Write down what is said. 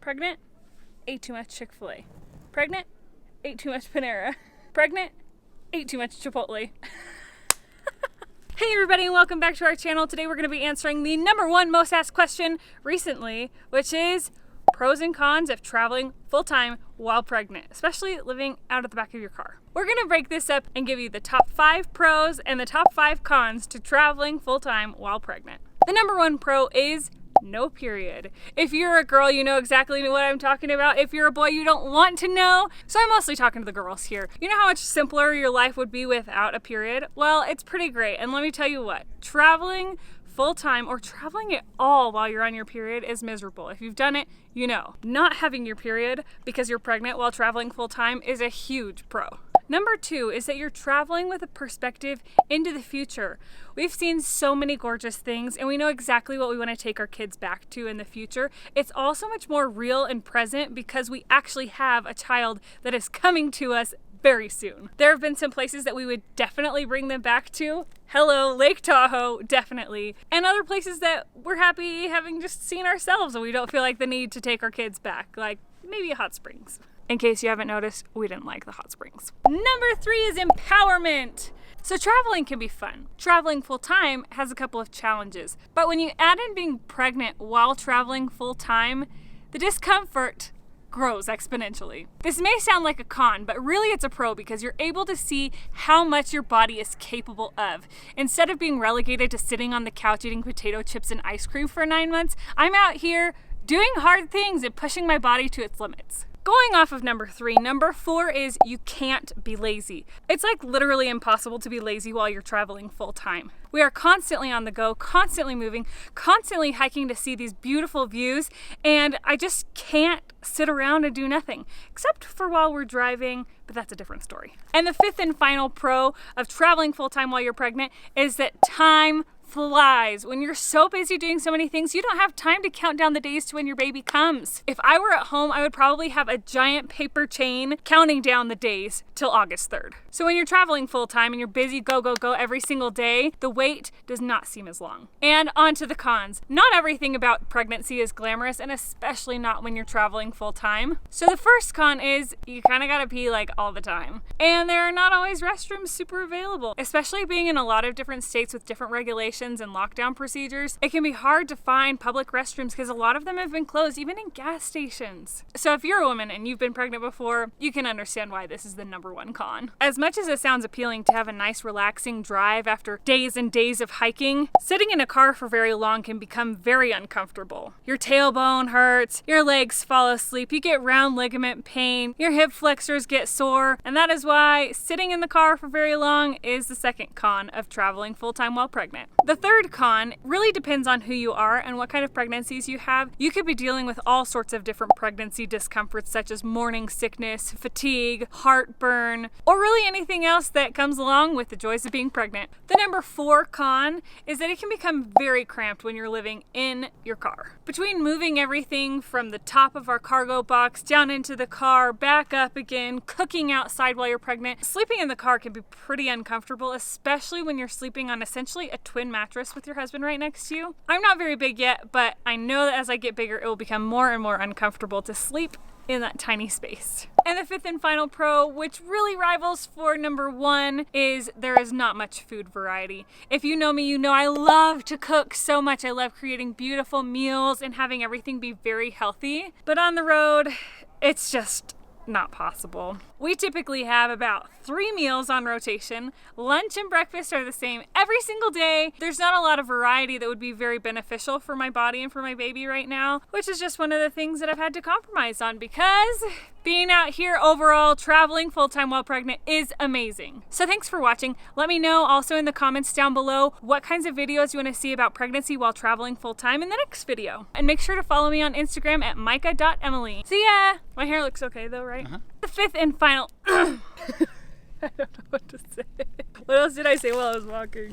Pregnant? Ate too much Chick-fil-A. Pregnant? Ate too much Panera. Pregnant? Ate too much Chipotle. Hey everybody, and welcome back to our channel. Today we're going to be answering the number one most asked question recently, which is pros and cons of traveling full-time while pregnant, especially living out of the back of your car. We're going to break this up and give you the top 5 pros and the top 5 cons to traveling full-time while pregnant. The number one pro is no period. If you're a girl, you know exactly what I'm talking about. If you're a boy, you don't want to know. So I'm mostly talking to the girls here. You know how much simpler your life would be without a period? Well, it's pretty great. And let me tell you what, traveling full-time or traveling at all while you're on your period is miserable. If you've done it, you know. Not having your period because you're pregnant while traveling full-time is a huge pro. Number 2 is that you're traveling with a perspective into the future. We've seen so many gorgeous things and we know exactly what we want to take our kids back to in the future. It's all so much more real and present because we actually have a child that is coming to us very soon. There have been some places that we would definitely bring them back to. Hello, Lake Tahoe, definitely. And other places that we're happy having just seen ourselves and we don't feel like the need to take our kids back, like maybe Hot Springs. In case you haven't noticed, we didn't like the hot springs. Number 3 is empowerment. So traveling can be fun. Traveling full-time has a couple of challenges, but when you add in being pregnant while traveling full-time, the discomfort grows exponentially. This may sound like a con, but really it's a pro because you're able to see how much your body is capable of. Instead of being relegated to sitting on the couch eating potato chips and ice cream for 9 months, I'm out here doing hard things and pushing my body to its limits. Going off of number 3, number 4 is you can't be lazy. It's like literally impossible to be lazy while you're traveling full time. We are constantly on the go, constantly moving, constantly hiking to see these beautiful views, and I just can't sit around and do nothing, except for while we're driving, but that's a different story. And the 5th and final pro of traveling full time while you're pregnant is that time flies. When you're so busy doing so many things, you don't have time to count down the days to when your baby comes. If I were at home, I would probably have a giant paper chain counting down the days till August 3rd. So when you're traveling full time and you're busy, go, go, go every single day, the wait does not seem as long. And on to the cons. Not everything about pregnancy is glamorous, and especially not when you're traveling full time. So the first con is you kind of gotta pee like all the time. And there are not always restrooms super available, especially being in a lot of different states with different regulations and lockdown procedures. It can be hard to find public restrooms because a lot of them have been closed, even in gas stations. So if you're a woman and you've been pregnant before, you can understand why this is the number one con. As much as it sounds appealing to have a nice relaxing drive after days and days of hiking, sitting in a car for very long can become very uncomfortable. Your tailbone hurts, your legs fall asleep, you get round ligament pain, your hip flexors get sore, and that is why sitting in the car for very long is the second con of traveling full-time while pregnant. The third con really depends on who you are and what kind of pregnancies you have. You could be dealing with all sorts of different pregnancy discomforts such as morning sickness, fatigue, heartburn, or really anything else that comes along with the joys of being pregnant. The number 4 con is that it can become very cramped when you're living in your car. Between moving everything from the top of our cargo box down into the car, back up again, cooking outside while you're pregnant, sleeping in the car can be pretty uncomfortable, especially when you're sleeping on essentially a twin mattress with your husband right next to you. I'm not very big yet, but I know that as I get bigger, it will become more and more uncomfortable to sleep in that tiny space. And the 5th and final pro, which really rivals for number 1, is there is not much food variety. If you know me, you know I love to cook so much. I love creating beautiful meals and having everything be very healthy. But on the road, it's just not possible. We typically have about 3 meals on rotation. Lunch and breakfast are the same every single day. There's not a lot of variety that would be very beneficial for my body and for my baby right now, which is just one of the things that I've had to compromise on because being out here overall, traveling full-time while pregnant is amazing. So thanks for watching. Let me know also in the comments down below what kinds of videos you want to see about pregnancy while traveling full-time in the next video. And make sure to follow me on Instagram at micah.emily. See ya! My hair looks okay though, right? The 5th and final I don't know what to say. What else did I say while I was walking?